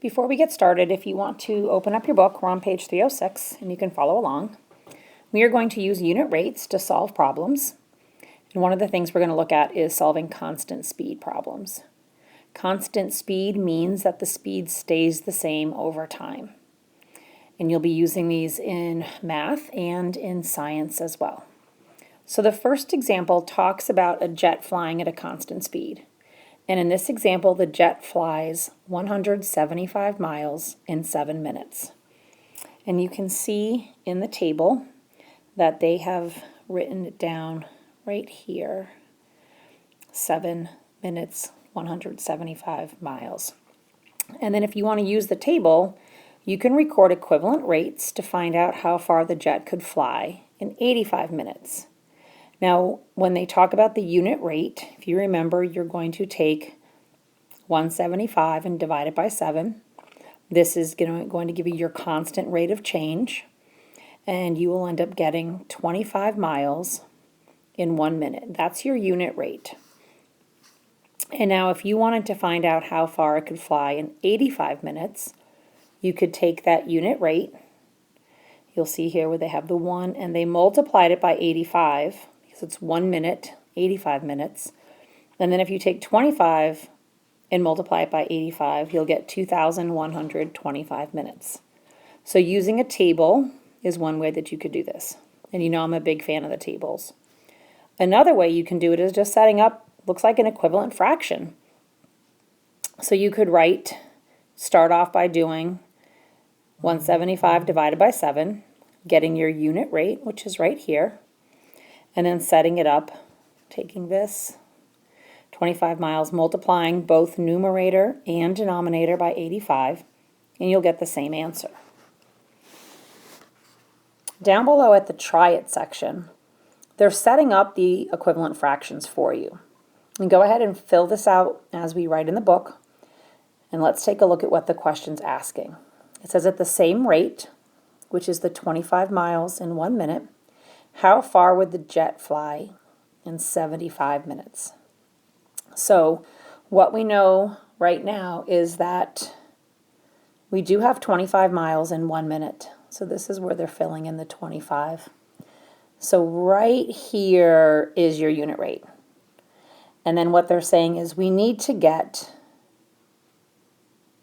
Before we get started, if you want to open up your book, we're on page 306, and you can follow along. We are going to use unit rates to solve problems. And one of the things we're going to look at is solving constant speed problems. Constant speed means that the speed stays the same over time. And you'll be using these in math and in science as well. So the first example talks about a jet flying at a constant speed. And in this example, the jet flies 175 miles in 7 minutes. And you can see in the table that they have written it down right here, 7 minutes, 175 miles. And then if you want to use the table, you can record equivalent rates to find out how far the jet could fly in 85 minutes. Now, when they talk about the unit rate, if you remember, you're going to take 175 and divide it by 7. This is going to give you your constant rate of change, and you will end up getting 25 miles in 1 minute. That's your unit rate. And now if you wanted to find out how far it could fly in 85 minutes, you could take that unit rate. You'll see here where they have the 1, and they multiplied it by 85, because it's 1 minute, 85 minutes. And then if you take 25 and multiply it by 85, you'll get 2,125 minutes. So using a table is one way that you could do this. And you know I'm a big fan of the tables. Another way you can do it is just setting up, looks like an equivalent fraction. So you could start off by doing 175 divided by 7, getting your unit rate, which is right here, and then setting it up, taking this 25 miles, multiplying both numerator and denominator by 85, and you'll get the same answer. Down below at the try it section, they're setting up the equivalent fractions for you. And go ahead and fill this out as we write in the book, and let's take a look at what the question's asking. It says at the same rate, which is the 25 miles in 1 minute, how far would the jet fly in 75 minutes? So what we know right now is that we do have 25 miles in 1 minute. So this is where they're filling in the 25. So right here is your unit rate. And then what they're saying is we need to get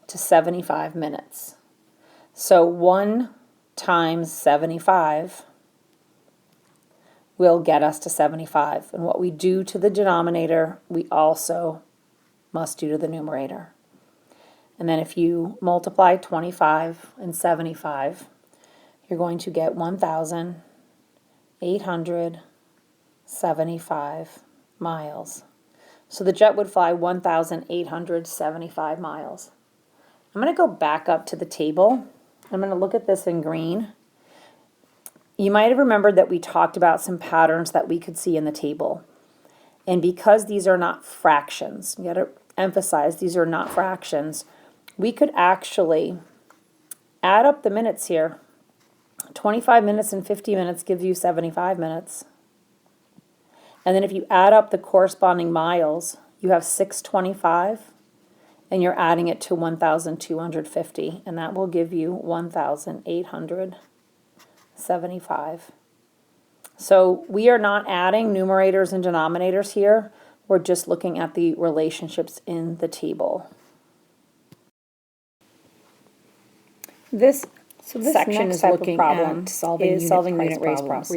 to 75 minutes. So 1 times 75 will get us to 75. And what we do to the denominator, we also must do to the numerator. And then if you multiply 25 and 75, you're going to get 1,875 miles. So the jet would fly 1,875 miles. I'm going to go back up to the table. I'm going to look at this in green. You might have remembered that we talked about some patterns that we could see in the table. And because these are not fractions, you got to emphasize these are not fractions, we could actually add up the minutes here. 25 minutes and 50 minutes gives you 75 minutes. And then if you add up the corresponding miles, you have 625, and you're adding it to 1,250, and that will give you 1,875. So we are not adding numerators and denominators here. We're just looking at the relationships in the table. This section is looking at solving unit rates problems.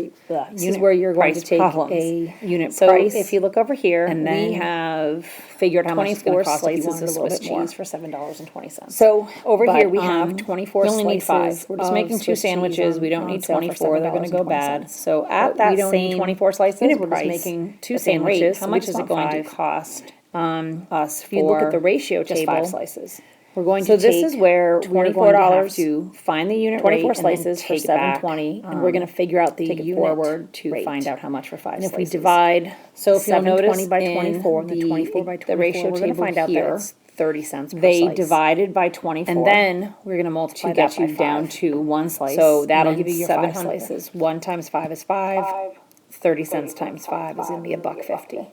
This is where you're going to take a unit price. If you look over here, and then we have figured how much it's going to cost if you wanted a little bit more for $7.20. So over here we have 24 slices. We only need 5. We're just making 2 sandwiches. We don't need 24. They're going to go bad. So at that same 24 slices, we're just making 2 sandwiches. How much is it going to cost us for? If you look at the ratio table, just 5 slices. We're going to take this is where $24 to find the unit 24 rate slices for $7.20, and we're going to figure out the unit forward to rate. Find out how much for 5 slices. And if we divide, so if you'll notice by 24, the 24 by 24, the ratio we're going to find out that it's 30 cents per slice. They divided by 24, and then we're going to multiply that by 5 down to 1 slice. So that'll give you your 7 slices. 1 times 5 is 5. 30 cents times 5 is going to be $1.50.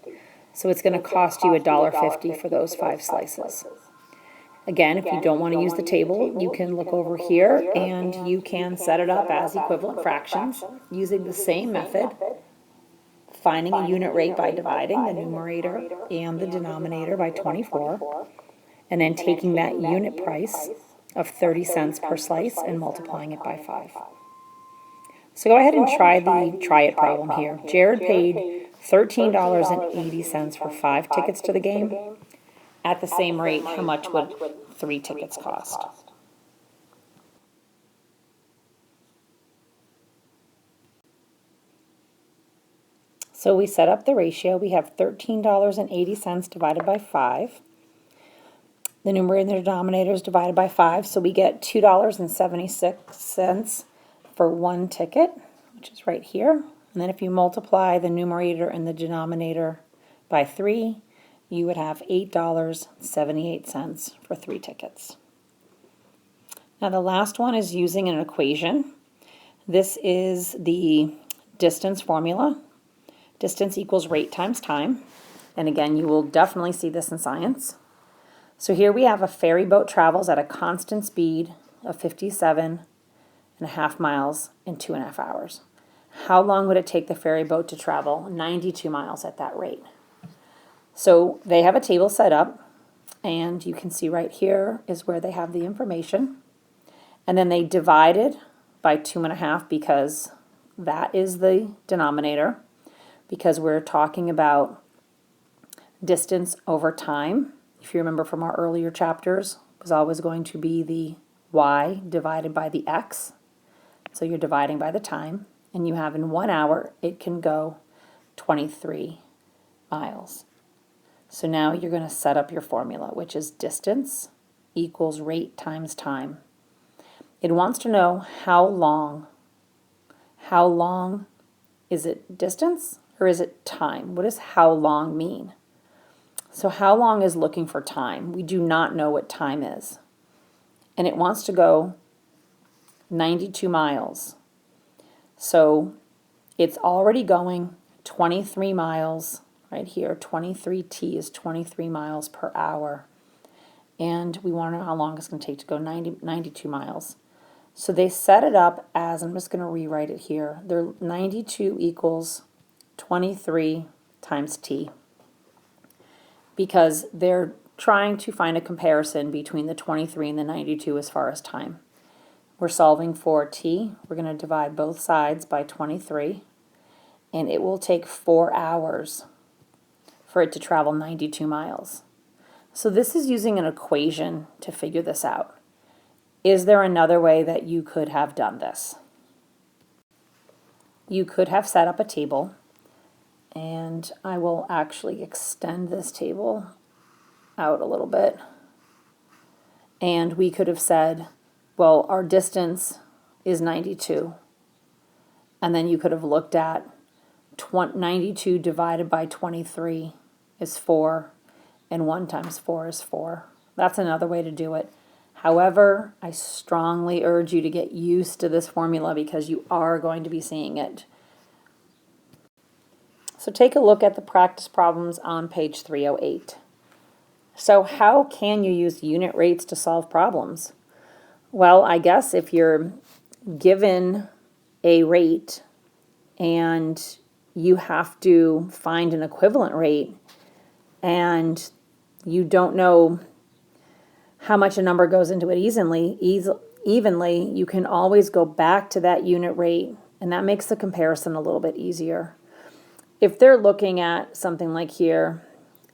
So it's going to cost you $1.50 for those 5 slices. Again, if you don't want to use the table, you can look over here and you can set it up as equivalent fractions using the same method, finding a unit rate by dividing the numerator and the denominator by 24, and then taking that unit price of 30 cents per slice and multiplying it by 5. So go ahead and try the Triad problem here. Jared paid $13.80 for 5 tickets to the game. At the same rate, how much would 3 tickets cost? So we set up the ratio. We have $13.80 divided by 5. The numerator and the denominator is divided by 5, so we get $2.76 for 1 ticket, which is right here. And then if you multiply the numerator and the denominator by 3, you would have $8.78 for 3 tickets. Now the last one is using an equation. This is the distance formula. Distance equals rate times time. And again, you will definitely see this in science. So here we have a ferry boat travels at a constant speed of 57.5 miles in 2.5 hours. How long would it take the ferry boat to travel 92 miles at that rate? So they have a table set up, and you can see right here is where they have the information. And then they divided by 2.5 because that is the denominator, because we're talking about distance over time. If you remember from our earlier chapters, it was always going to be the y divided by the x. So you're dividing by the time, and you have in 1 hour, it can go 23 miles. So now you're going to set up your formula, which is distance equals rate times time. It wants to know how long. How long, is it distance or is it time? What does how long mean? So how long is looking for time. We do not know what time is. And it wants to go 92 miles. So it's already going 23 miles right here. 23t is 23 miles per hour. And we want to know how long it's going to take to go 92 miles. So they set it up as, I'm just going to rewrite it here. They're 92 equals 23 times t. Because they're trying to find a comparison between the 23 and the 92 as far as time. We're solving for t. We're going to divide both sides by 23. And it will take 4 hours for it to travel 92 miles. So this is using an equation to figure this out. Is there another way that you could have done this? You could have set up a table, and I will actually extend this table out a little bit. And we could have said, well, our distance is 92. And then you could have looked at 92 divided by 23 is 4, and 1 times 4 is 4. That's another way to do it. However, I strongly urge you to get used to this formula because you are going to be seeing it. So take a look at the practice problems on page 308. So how can you use unit rates to solve problems? Well, I guess if you're given a rate and you have to find an equivalent rate and you don't know how much a number goes into it evenly, you can always go back to that unit rate, and that makes the comparison a little bit easier. If they're looking at something like here,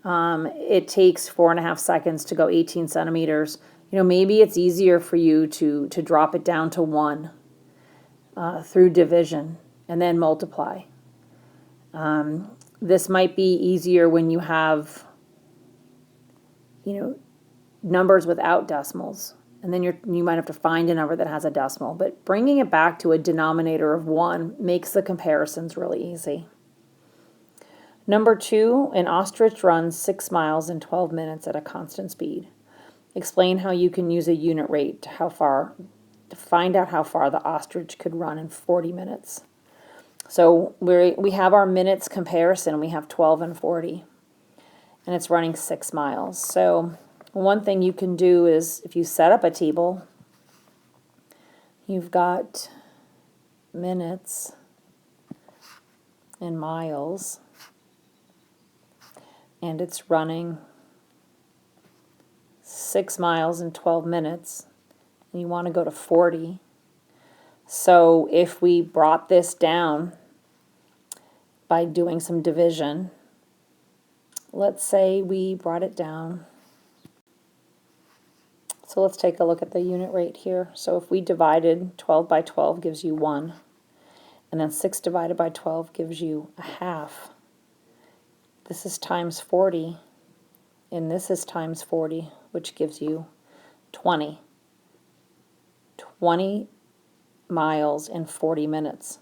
it takes 4.5 seconds to go 18 centimeters. Maybe it's easier for you to drop it down to 1 through division and then multiply. This might be easier when you have, numbers without decimals, and then you might have to find a number that has a decimal. But bringing it back to a denominator of 1 makes the comparisons really easy. Number 2, an ostrich runs 6 miles in 12 minutes at a constant speed. Explain how you can use a unit rate to find out how far the ostrich could run in 40 minutes. So we have our minutes comparison. We have 12 and 40, and it's running 6 miles. So One thing you can do is if you set up a table, you've got minutes and miles, and it's running 6 miles in 12 minutes, and you want to go to 40. So if we brought this down by doing some division, let's say we brought it down. So let's take a look at the unit rate here. So if we divided 12 by 12 gives you 1, and then 6 divided by 12 gives you a half. This is times 40, and this is times 40, which gives you 20. 20 miles in 40 minutes.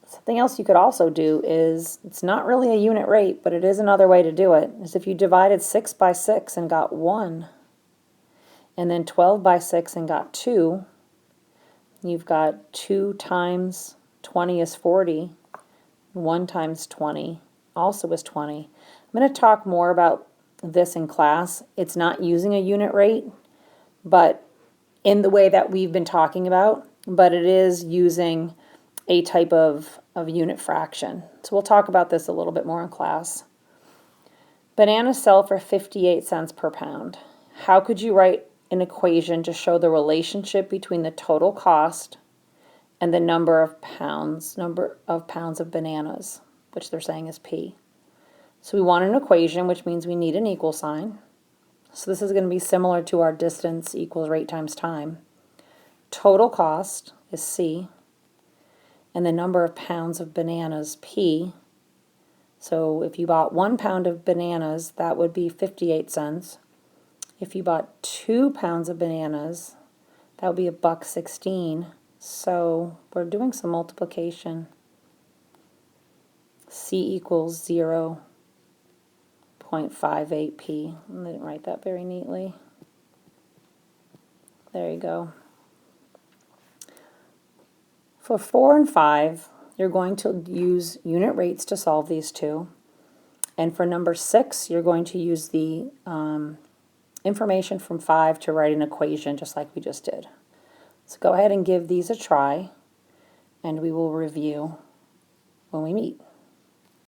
Something else you could also do is, it's not really a unit rate, but it is another way to do it, is if you divided 6 by 6 and got 1, and then 12 by 6 and got 2, you've got 2 times 20 is 40, 1 times 20 also is 20. I'm going to talk more about this in class. It's not using a unit rate, but in the way that we've been talking about, but it is using a type of unit fraction. So we'll talk about this a little bit more in class. Bananas sell for 58 cents per pound. How could you write an equation to show the relationship between the total cost and the number of pounds of bananas, which they're saying is P. So we want an equation, which means we need an equal sign. So this is going to be similar to our distance equals rate times time. Total cost is C, and the number of pounds of bananas, P. So if you bought 1 pound of bananas, that would be 58 cents. If you bought 2 pounds of bananas, that would be $1.16. So we're doing some multiplication. C equals 0.58p. I didn't write that very neatly. There you go. For 4 and 5, you're going to use unit rates to solve these two. And for number 6, you're going to use the information from 5 to write an equation just like we just did. So go ahead and give these a try, and we will review when we meet.